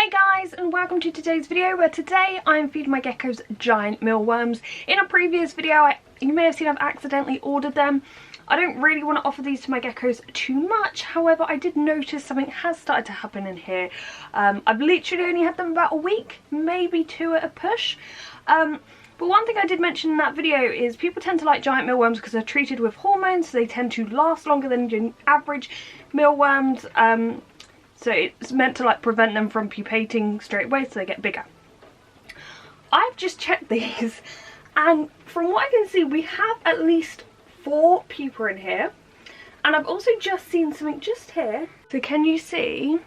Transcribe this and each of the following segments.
Hey guys, and welcome to today's video where today I'm feeding my geckos giant mealworms. In a previous video, you may have seen I've accidentally ordered them. I don't really want to offer these to my geckos too much, however I did notice something has started to happen in here. I've literally only had them about a week, maybe two at a push. But one thing I did mention in that video is people tend to like giant mealworms because they're treated with hormones, so they tend to last longer than your average mealworms. So it's meant to like prevent them from pupating straight away so they get bigger. I've just checked these and from what I can see we have at least 4 pupa in here, and I've also just seen something just here. So can you see?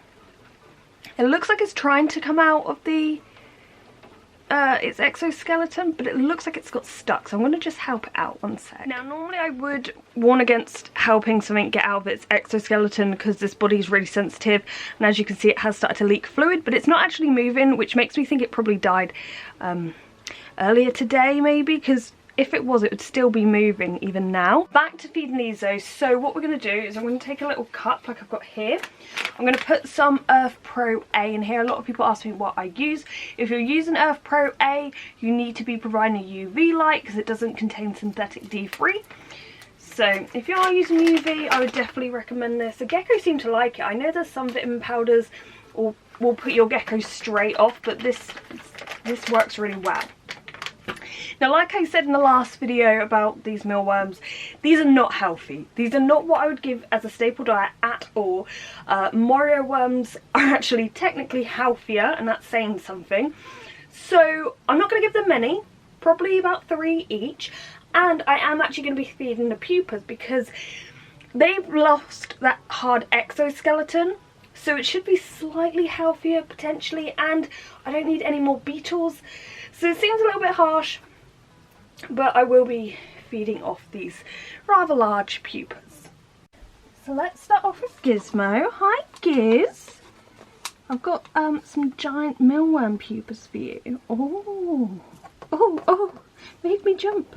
It looks like it's trying to come out of the its exoskeleton, but it looks like it's got stuck, so I'm going to just help it out one sec. Now normally I would warn against helping something get out of its exoskeleton because this body is really sensitive, and as you can see it has started to leak fluid, but it's not actually moving, which makes me think it probably died earlier today maybe, because if it was, it would still be moving even now. Back to feeding these though. So what we're going to do is I'm going to take a little cup like I've got here. I'm going to put some Earth Pro A in here. A lot of people ask me what I use. If you're using Earth Pro A, you need to be providing a UV light because it doesn't contain synthetic D3. So if you are using UV, I would definitely recommend this. The geckos seem to like it. I know there's some vitamin powders will put your geckos straight off, but this works really well. Now, like I said in the last video about these mealworms, these are not healthy. These are not what I would give as a staple diet at all. Morio worms are actually technically healthier, and that's saying something. So I'm not going to give them many, probably about 3 each. And I am actually going to be feeding the pupas because they've lost that hard exoskeleton. So it should be slightly healthier potentially, and I don't need any more beetles. So it seems a little bit harsh, but I will be feeding off these rather large pupas. So let's start off with Gizmo. Hi Giz! I've got some giant mealworm pupas for you. Oh, made me jump.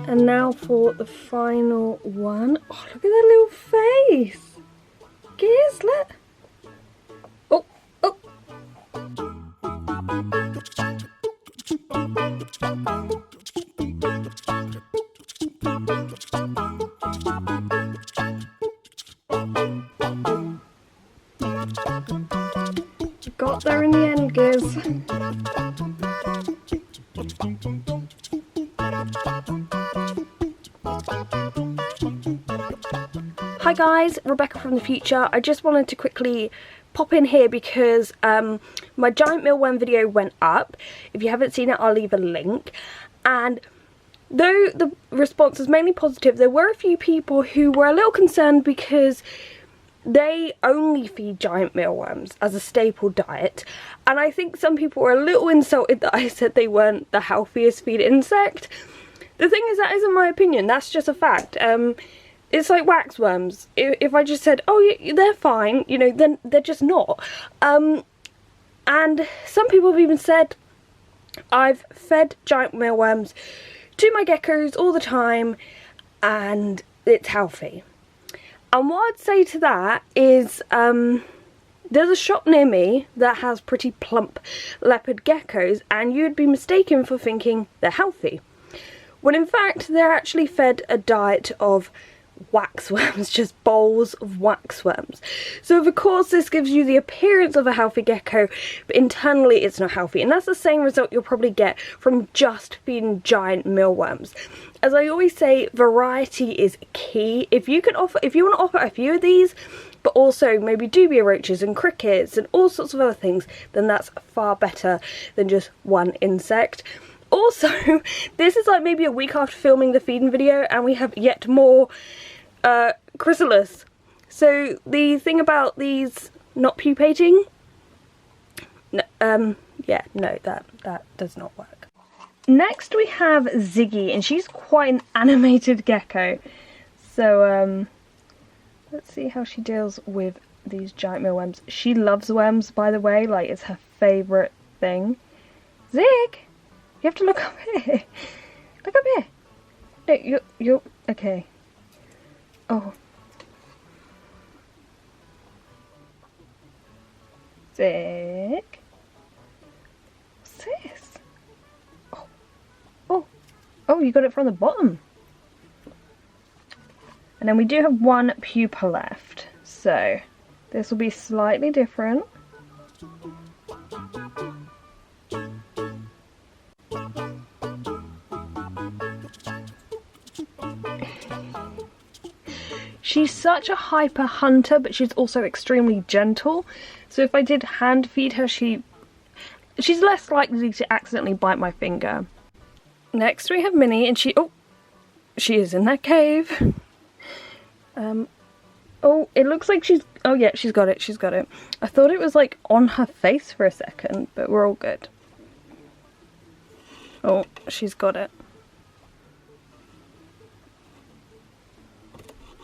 And now for the final one. Oh, look at that little face. Giz, look. Oh. Got there in the end, Giz. Hi guys, Rebecca from the future. I just wanted to quickly pop in here because my giant mealworm video went up. If you haven't seen it, I'll leave a link. And though the response was mainly positive, there were a few people who were a little concerned because they only feed giant mealworms as a staple diet, and I think some people were a little insulted that I said they weren't the healthiest feed insect. The thing is, that isn't my opinion, that's just a fact. It's like waxworms. If I just said, oh yeah, they're fine, you know, then they're just not. And some people have even said, I've fed giant mealworms to my geckos all the time and it's healthy. And what I'd say to that is, there's a shop near me that has pretty plump leopard geckos, and you'd be mistaken for thinking they're healthy, when in fact they're actually fed a diet of waxworms, just bowls of waxworms. So of course this gives you the appearance of a healthy gecko, but internally it's not healthy, and that's the same result you'll probably get from just feeding giant mealworms. As I always say, variety is key. If you want to offer a few of these, but also maybe dubia roaches and crickets and all sorts of other things, then that's far better than just one insect. Also, this is like maybe a week after filming the feeding video and we have yet more chrysalis. So the thing about these not pupating, yeah, no, that does not work. Next we have Ziggy, and she's quite an animated gecko. So let's see how she deals with these giant mealworms. She loves worms, by the way, like it's her favourite thing. Zig, you have to look up here. Look up here. No, you're okay. Oh. Zig. What's this? Oh, you got it from the bottom. And then we do have one pupa left. So this will be slightly different. She's such a hyper hunter, but she's also extremely gentle. So if I did hand feed her, she's less likely to accidentally bite my finger. Next we have Minnie, and she is in that cave. Oh, it looks like oh yeah, she's got it. I thought it was like on her face for a second, but we're all good. Oh, she's got it.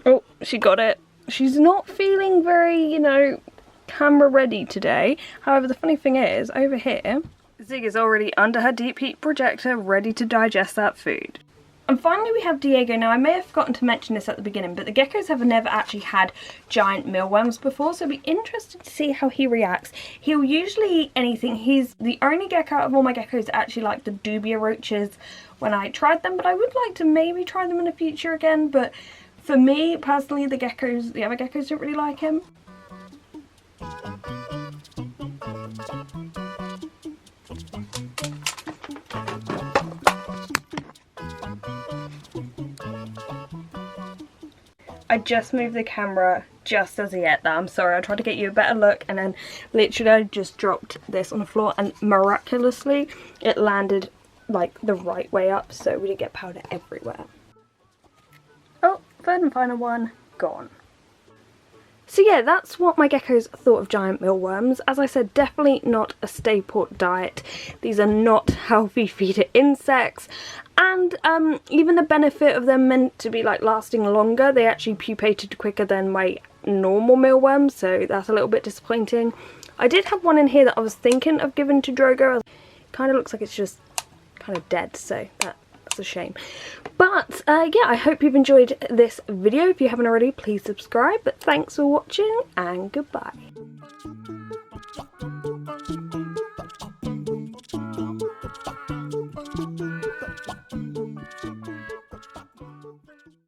Oh, she got it. She's not feeling very, you know, camera ready today. However, the funny thing is, over here, Zig is already under her deep heat projector, ready to digest that food. And finally we have Diego. Now I may have forgotten to mention this at the beginning, but the geckos have never actually had giant mealworms before, so it'll be interesting to see how he reacts. He'll usually eat anything. He's the only gecko out of all my geckos that actually like the dubia roaches when I tried them, but I would like to maybe try them in the future again. But for me personally, the other geckos don't really like him. I just moved the camera just as he ate that. I'm sorry, I tried to get you a better look, and then literally I just dropped this on the floor, and miraculously it landed like the right way up, so we didn't get powder everywhere. Oh, third and final one, gone. So yeah, that's what my geckos thought of giant mealworms. As I said, definitely not a staple diet. These are not healthy feeder insects. And even the benefit of them meant to be like lasting longer, they actually pupated quicker than my normal mealworms, so that's a little bit disappointing. I did have one in here that I was thinking of giving to Drogo. Kind of looks like it's just kind of dead, so that's a shame. But yeah, I hope you've enjoyed this video. If you haven't already, please subscribe. But thanks for watching, and goodbye.